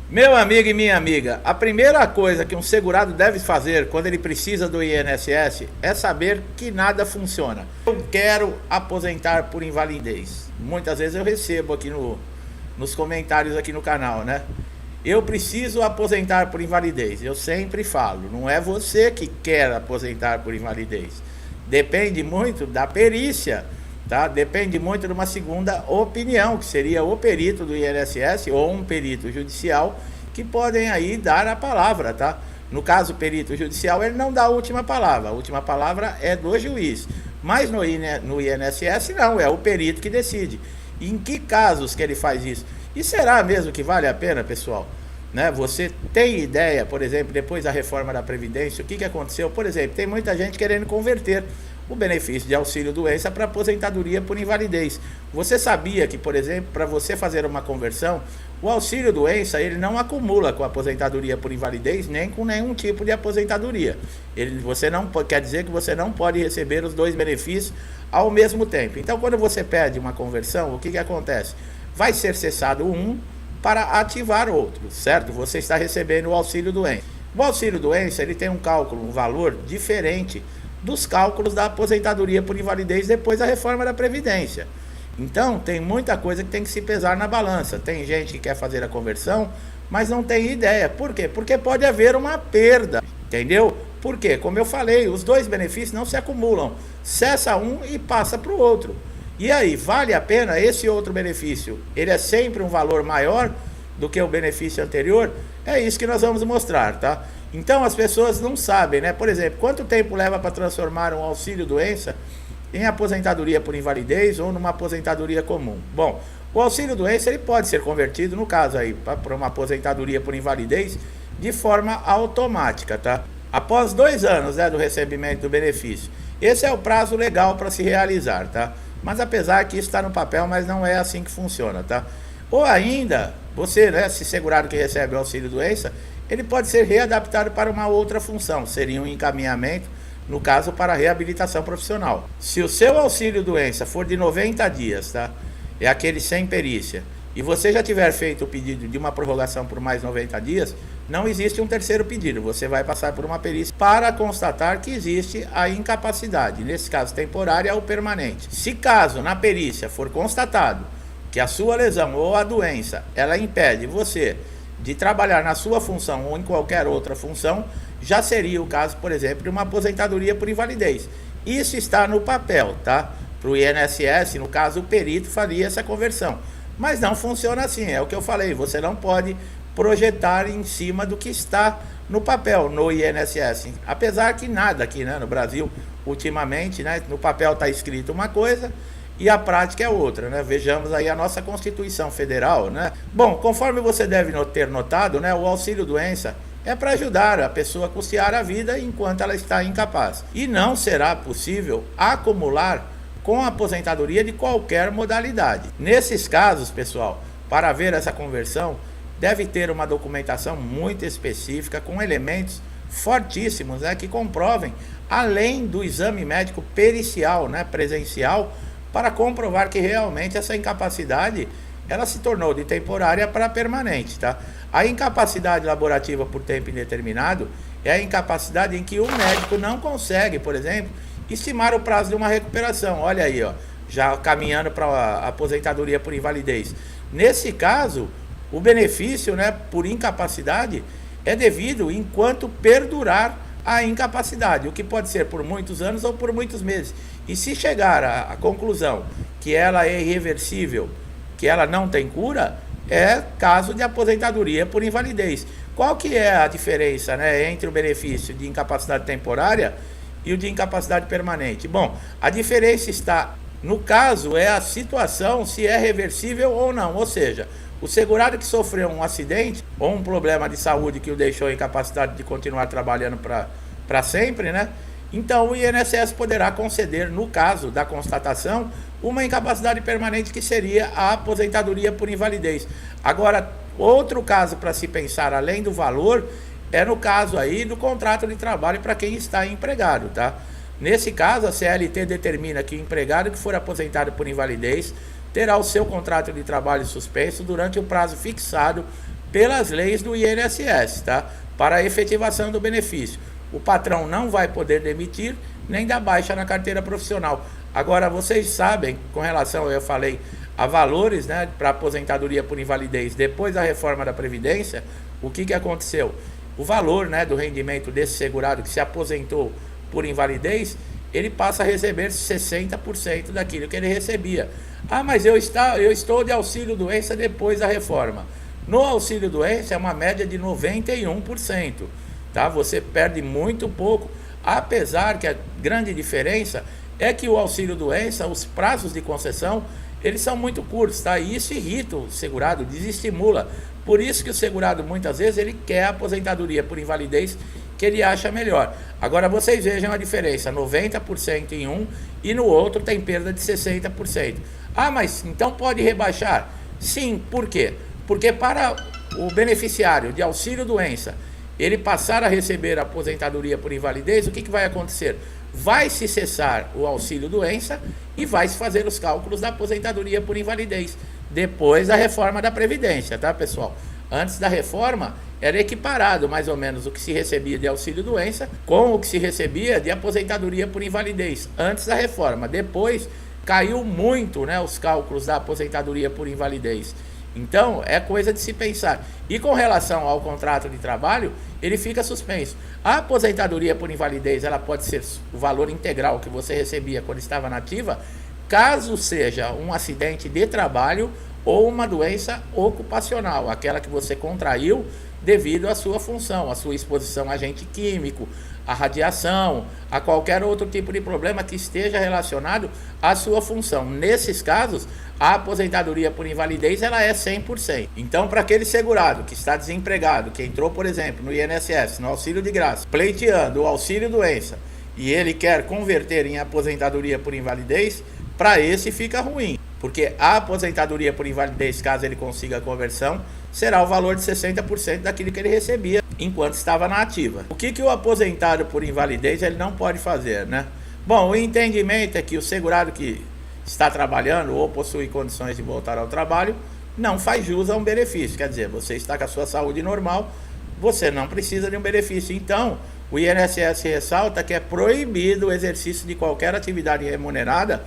Meu amigo e minha amiga, a primeira coisa que um segurado deve fazer quando ele precisa do INSS é saber que nada funciona. Eu quero aposentar por invalidez. Muitas vezes eu recebo aqui nos comentários aqui no canal, né? Eu preciso aposentar por invalidez. Eu sempre falo, não é você que quer aposentar por invalidez. Depende muito da perícia, tá? Depende muito de uma segunda opinião, que seria o perito do INSS ou um perito judicial, que podem aí dar a palavra, tá? No caso, o perito judicial, ele não dá a última palavra é do juiz. Mas no INSS não, é o perito que decide. Em que casos que ele faz isso? E será mesmo que vale a pena, pessoal? Né? Você tem ideia, por exemplo, depois da reforma da Previdência, o que aconteceu? Por exemplo, tem muita gente querendo converter o benefício de auxílio-doença para aposentadoria por invalidez. Você sabia que, por exemplo, para você fazer uma conversão, o auxílio-doença ele não acumula com a aposentadoria por invalidez, nem com nenhum tipo de aposentadoria. Você não quer dizer que você não pode receber os dois benefícios ao mesmo tempo. Então, quando você pede uma conversão, o que acontece? Vai ser cessado um para ativar outro, certo? Você está recebendo o auxílio-doença. O auxílio-doença ele tem um cálculo, um valor diferente dos cálculos da aposentadoria por invalidez depois da reforma da Previdência. Então, tem muita coisa que tem que se pesar na balança. Tem gente que quer fazer a conversão, mas não tem ideia. Por quê? Porque pode haver uma perda, entendeu? Por quê? Como eu falei, os dois benefícios não se acumulam. Cessa um e passa para o outro. E aí, vale a pena esse outro benefício? Ele é sempre um valor maior do que o benefício anterior? É isso que nós vamos mostrar, tá? Então, as pessoas não sabem, né? Por exemplo, quanto tempo leva para transformar um auxílio-doença em aposentadoria por invalidez ou numa aposentadoria comum? Bom, o auxílio-doença ele pode ser convertido, no caso aí, para uma aposentadoria por invalidez de forma automática, tá? Após 2 anos, né, do recebimento do benefício. Esse é o prazo legal para se realizar, tá? Mas apesar que isso está no papel, mas não é assim que funciona, tá? Ou ainda, você, né, se segurado que recebe o auxílio-doença, ele pode ser readaptado para uma outra função, seria um encaminhamento, no caso, para a reabilitação profissional. Se o seu auxílio-doença for de 90 dias, tá? É aquele sem perícia, e você já tiver feito o pedido de uma prorrogação por mais 90 dias, não existe um terceiro pedido, você vai passar por uma perícia para constatar que existe a incapacidade, nesse caso temporária ou permanente. Se caso na perícia for constatado que a sua lesão ou a doença, ela impede você de trabalhar na sua função ou em qualquer outra função, já seria o caso, por exemplo, de uma aposentadoria por invalidez. Isso está no papel, tá? Para o INSS, no caso, o perito faria essa conversão. Mas não funciona assim, é o que eu falei, você não pode projetar em cima do que está no papel, no INSS. Apesar que nada aqui, né, no Brasil, ultimamente, né, no papel está escrito uma coisa e a prática é outra, né? Vejamos aí a nossa Constituição Federal, né? Bom, conforme você deve ter notado, né, o auxílio-doença é para ajudar a pessoa a custear a vida enquanto ela está incapaz. E não será possível acumular com a aposentadoria de qualquer modalidade. Nesses casos, pessoal, para ver essa conversão, deve ter uma documentação muito específica, com elementos fortíssimos, né, que comprovem, além do exame médico pericial, né, presencial, para comprovar que realmente essa incapacidade ela se tornou de temporária para permanente, tá? A incapacidade laborativa por tempo indeterminado é a incapacidade em que o médico não consegue, por exemplo, estimar o prazo de uma recuperação. Olha aí, ó, já caminhando para a aposentadoria por invalidez. Nesse caso, o benefício, né, por incapacidade é devido enquanto perdurar a incapacidade, o que pode ser por muitos anos ou por muitos meses. E se chegar à conclusão que ela é irreversível, que ela não tem cura, é caso de aposentadoria por invalidez. Qual que é a diferença, né, entre o benefício de incapacidade temporária e o de incapacidade permanente? Bom, a diferença está, no caso, é a situação, se é reversível ou não, ou seja, o segurado que sofreu um acidente ou um problema de saúde que o deixou incapacitado de continuar trabalhando para sempre, né? Então o INSS poderá conceder, no caso da constatação, uma incapacidade permanente, que seria a aposentadoria por invalidez. Agora, outro caso para se pensar além do valor é no caso aí do contrato de trabalho para quem está empregado, tá? Nesse caso, a CLT determina que o empregado que for aposentado por invalidez terá o seu contrato de trabalho suspenso durante o prazo fixado pelas leis do INSS, tá? Para a efetivação do benefício. O patrão não vai poder demitir nem dar baixa na carteira profissional. Agora, vocês sabem, com relação, eu falei, a valores, né, para aposentadoria por invalidez, depois da reforma da Previdência, o que aconteceu? O valor, né, do rendimento desse segurado que se aposentou por invalidez, ele passa a receber 60% daquilo que ele recebia. Ah, mas eu estou de auxílio-doença depois da reforma. No auxílio-doença é uma média de 91%, tá? Você perde muito pouco, apesar que a grande diferença é que o auxílio-doença, os prazos de concessão, eles são muito curtos, tá? E isso irrita o segurado, desestimula. Por isso que o segurado, muitas vezes, ele quer a aposentadoria por invalidez que ele acha melhor. Agora, vocês vejam a diferença, 90% em um e no outro tem perda de 60%. Ah, mas então pode rebaixar? Sim, por quê? Porque para o beneficiário de auxílio-doença, ele passar a receber a aposentadoria por invalidez, o que vai acontecer? Vai se cessar o auxílio-doença e vai se fazer os cálculos da aposentadoria por invalidez, depois da reforma da Previdência, tá, pessoal? Antes da reforma, era equiparado mais ou menos o que se recebia de auxílio-doença com o que se recebia de aposentadoria por invalidez, antes da reforma. Depois, caiu muito, né, os cálculos da aposentadoria por invalidez. Então, é coisa de se pensar. E com relação ao contrato de trabalho, ele fica suspenso. A aposentadoria por invalidez, ela pode ser o valor integral que você recebia quando estava na ativa, caso seja um acidente de trabalho ou uma doença ocupacional, aquela que você contraiu devido à sua função, à sua exposição a agente químico, a radiação, a qualquer outro tipo de problema que esteja relacionado à sua função. Nesses casos, a aposentadoria por invalidez ela é 100%. Então, para aquele segurado que está desempregado, que entrou, por exemplo, no INSS, no auxílio de graça, pleiteando o auxílio doença, e ele quer converter em aposentadoria por invalidez, para esse fica ruim, porque a aposentadoria por invalidez, caso ele consiga a conversão, será o valor de 60% daquilo que ele recebia enquanto estava na ativa. O que o aposentado por invalidez ele não pode fazer, né? Bom, o entendimento é que o segurado que está trabalhando ou possui condições de voltar ao trabalho não faz jus a um benefício, quer dizer, você está com a sua saúde normal, você não precisa de um benefício. Então, o INSS ressalta que é proibido o exercício de qualquer atividade remunerada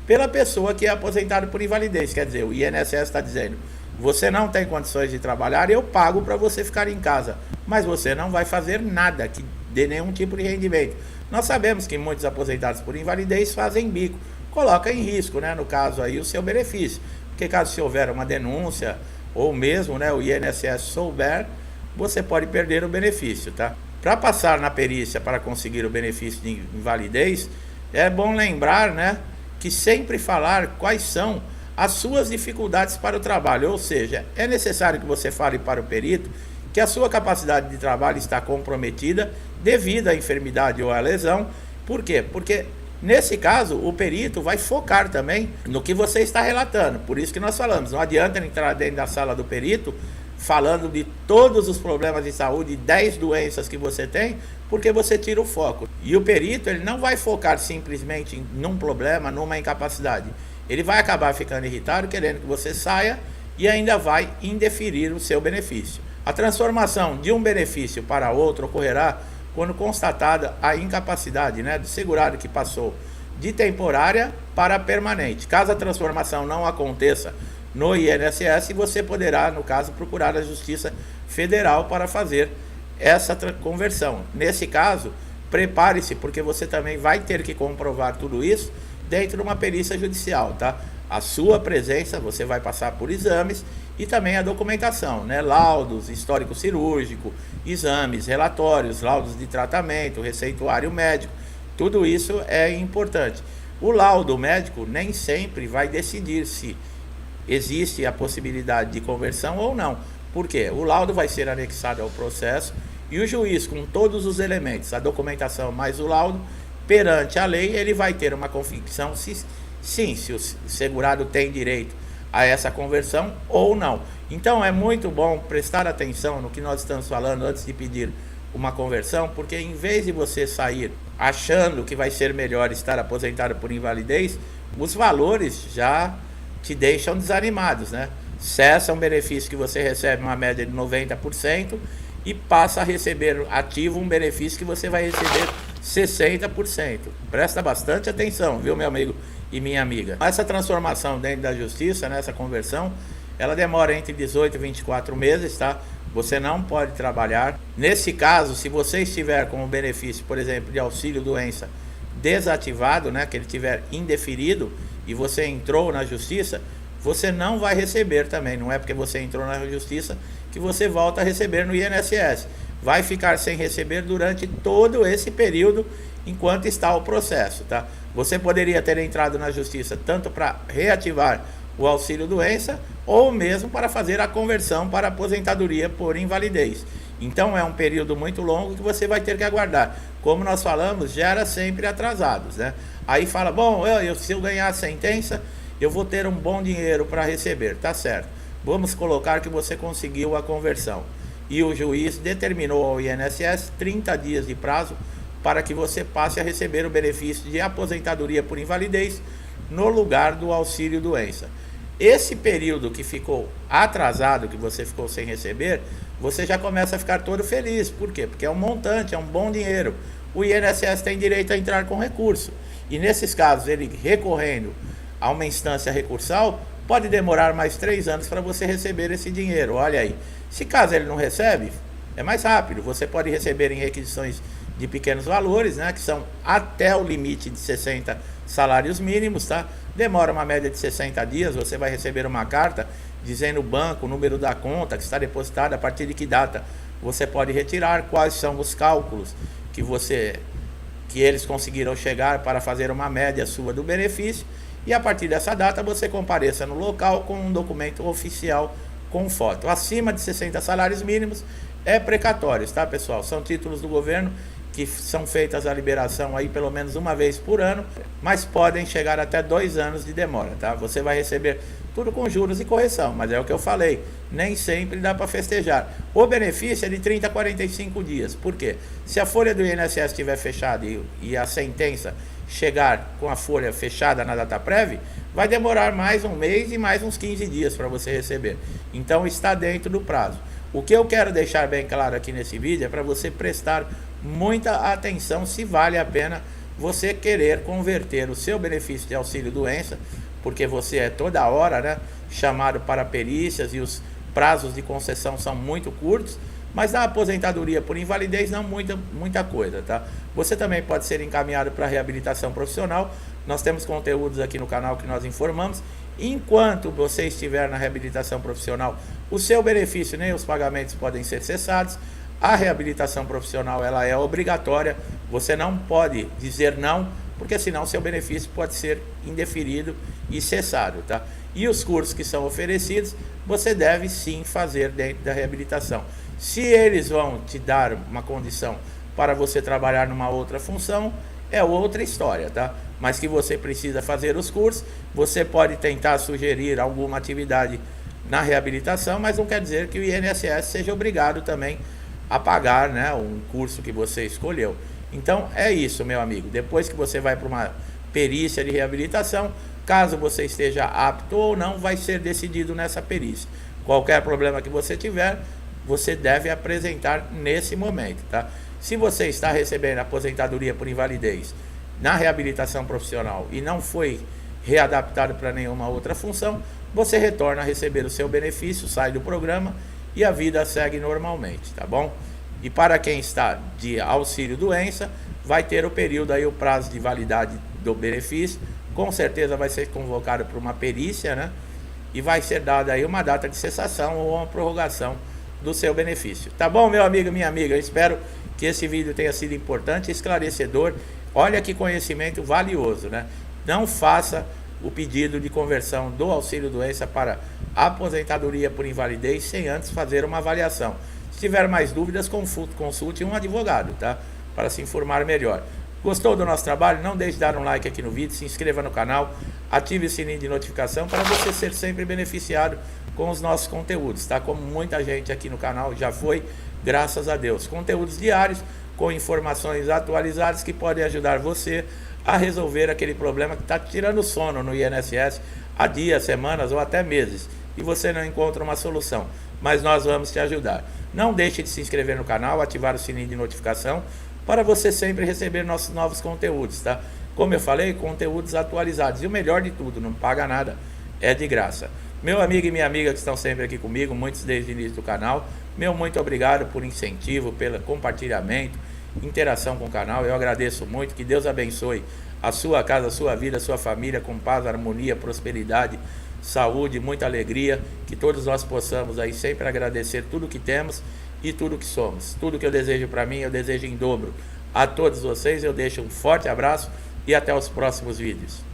pela pessoa que é aposentado por invalidez. Quer dizer, o INSS está dizendo, você não tem condições de trabalhar, eu pago para você ficar em casa, mas você não vai fazer nada que dê nenhum tipo de rendimento. Nós sabemos que muitos aposentados por invalidez fazem bico, coloca em risco, né, no caso aí, o seu benefício, porque caso se houver uma denúncia, ou mesmo, né, o INSS souber, você pode perder o benefício, tá? Para passar na perícia para conseguir o benefício de invalidez, é bom lembrar, né, que sempre falar quais são as suas dificuldades para o trabalho, ou seja, é necessário que você fale para o perito que a sua capacidade de trabalho está comprometida devido à enfermidade ou à lesão. Por quê? Porque nesse caso o perito vai focar também no que você está relatando, por isso que nós falamos, não adianta entrar dentro da sala do perito falando de todos os problemas de saúde, 10 doenças que você tem, porque você tira o foco. E o perito, ele não vai focar simplesmente num problema, numa incapacidade. Ele vai acabar ficando irritado, querendo que você saia e ainda vai indeferir o seu benefício. A transformação de um benefício para outro ocorrerá quando constatada a incapacidade, né, do segurado que passou de temporária para permanente. Caso a transformação não aconteça no INSS, você poderá, no caso, procurar a Justiça Federal para fazer essa conversão. Nesse caso, prepare-se, porque você também vai ter que comprovar tudo isso dentro de uma perícia judicial, tá? A sua presença, você vai passar por exames e também a documentação, né? Laudos, histórico cirúrgico, exames, relatórios, laudos de tratamento, receituário médico, tudo isso é importante. O laudo médico nem sempre vai decidir se existe a possibilidade de conversão ou não. Por quê? O laudo vai ser anexado ao processo e o juiz, com todos os elementos, a documentação mais o laudo, perante a lei, ele vai ter uma convicção se o segurado tem direito a essa conversão ou não. Então é muito bom prestar atenção no que nós estamos falando antes de pedir uma conversão, porque em vez de você sair achando que vai ser melhor estar aposentado por invalidez, os valores já te deixam desanimados, né? cessa um benefício que você recebe uma média de 90% e passa a receber ativo um benefício que você vai receber 60%. Presta bastante atenção, viu, meu amigo e minha amiga? Essa transformação dentro da justiça, nessa conversão, ela demora entre 18 e 24 meses, tá? Você não pode trabalhar. Nesse caso, se você estiver com o benefício, por exemplo, de auxílio-doença desativado, né, que ele tiver indeferido e você entrou na justiça, você não vai receber também. Não é porque você entrou na justiça que você volta a receber no INSS. Vai ficar sem receber durante todo esse período enquanto está o processo, tá? Você poderia ter entrado na justiça tanto para reativar o auxílio-doença ou mesmo para fazer a conversão para aposentadoria por invalidez. Então é um período muito longo que você vai ter que aguardar. Como nós falamos, gera sempre atrasados, né? Aí fala, bom, se eu ganhar a sentença, eu vou ter um bom dinheiro para receber, tá certo. Vamos colocar que você conseguiu a conversão e o juiz determinou ao INSS 30 dias de prazo para que você passe a receber o benefício de aposentadoria por invalidez no lugar do auxílio-doença. Esse período que ficou atrasado, que você ficou sem receber, você já começa a ficar todo feliz. Por quê? Porque é um montante, é um bom dinheiro. O INSS tem direito a entrar com recurso. E nesses casos, ele recorrendo a uma instância recursal, pode demorar mais 3 anos para você receber esse dinheiro. Olha aí. Se caso ele não recebe, é mais rápido. Você pode receber em requisições de pequenos valores, né, que são até o limite de 60 salários mínimos, tá? Demora uma média de 60 dias, você vai receber uma carta dizendo o banco, o número da conta que está depositada, a partir de que data você pode retirar, quais são os cálculos que eles conseguiram chegar para fazer uma média sua do benefício, e a partir dessa data você compareça no local com um documento oficial com foto. Acima de 60 salários mínimos é precatórios, tá, pessoal? São títulos do governo que são feitas a liberação aí pelo menos uma vez por ano, mas podem chegar até 2 anos de demora, tá? Você vai receber tudo com juros e correção, mas é o que eu falei, nem sempre dá para festejar. O benefício é de 30 a 45 dias, por quê? Se a folha do INSS estiver fechada e a sentença chegar com a folha fechada na data prévia, vai demorar mais um mês e mais uns 15 dias para você receber. Então está dentro do prazo. O que eu quero deixar bem claro aqui nesse vídeo é para você prestar muita atenção se vale a pena você querer converter o seu benefício de auxílio-doença, porque você é toda hora, né, chamado para perícias e os prazos de concessão são muito curtos, mas na aposentadoria por invalidez não muita coisa, tá? Você também pode ser encaminhado para reabilitação profissional. Nós temos conteúdos aqui no canal que nós informamos. Enquanto você estiver na reabilitação profissional, o seu benefício nem os pagamentos podem ser cessados. A reabilitação profissional ela é obrigatória, você não pode dizer não, porque senão seu benefício pode ser indeferido e cessado, tá? E os cursos que são oferecidos, você deve sim fazer dentro da reabilitação. Se eles vão te dar uma condição para você trabalhar numa outra função, é outra história, tá? Mas que você precisa fazer os cursos, você pode tentar sugerir alguma atividade na reabilitação, mas não quer dizer que o INSS seja obrigado também a pagar, né, um curso que você escolheu. Então é isso, meu amigo. Depois que você vai para uma perícia de reabilitação, caso você esteja apto ou não, vai ser decidido nessa perícia. Qualquer problema que você tiver, você deve apresentar nesse momento, tá? Se você está recebendo aposentadoria por invalidez na reabilitação profissional e não foi readaptado para nenhuma outra função, você retorna a receber o seu benefício, sai do programa e a vida segue normalmente, tá bom? E para quem está de auxílio-doença, vai ter o período aí, o prazo de validade do benefício, com certeza vai ser convocado para uma perícia, né? E vai ser dada aí uma data de cessação ou uma prorrogação do seu benefício. Tá bom, meu amigo, minha amiga? Eu espero que esse vídeo tenha sido importante, esclarecedor. Olha que conhecimento valioso, né? Não faça o pedido de conversão do auxílio-doença para aposentadoria por invalidez sem antes fazer uma avaliação. Se tiver mais dúvidas, consulte um advogado, tá? Para se informar melhor. Gostou do nosso trabalho? Não deixe de dar um like aqui no vídeo, se inscreva no canal, ative o sininho de notificação para você ser sempre beneficiado com os nossos conteúdos, tá? Como muita gente aqui no canal já foi, graças a Deus. Conteúdos diários com informações atualizadas que podem ajudar você a resolver aquele problema que está tirando sono no INSS há dias, semanas ou até meses. e você não encontra uma solução, mas nós vamos te ajudar. Não deixe de se inscrever no canal, ativar o sininho de notificação para você sempre receber nossos novos conteúdos, tá? Como eu falei, conteúdos atualizados. E o melhor de tudo, não paga nada, é de graça. Meu amigo e minha amiga que estão sempre aqui comigo, muitos desde o início do canal, meu muito obrigado por incentivo, pelo compartilhamento, interação com o canal. Eu agradeço muito, que Deus abençoe a sua casa, a sua vida, a sua família, com paz, harmonia, prosperidade, saúde, muita alegria, que todos nós possamos aí sempre agradecer tudo que temos e tudo que somos. Tudo que eu desejo para mim, eu desejo em dobro a todos vocês. Eu deixo um forte abraço e até os próximos vídeos.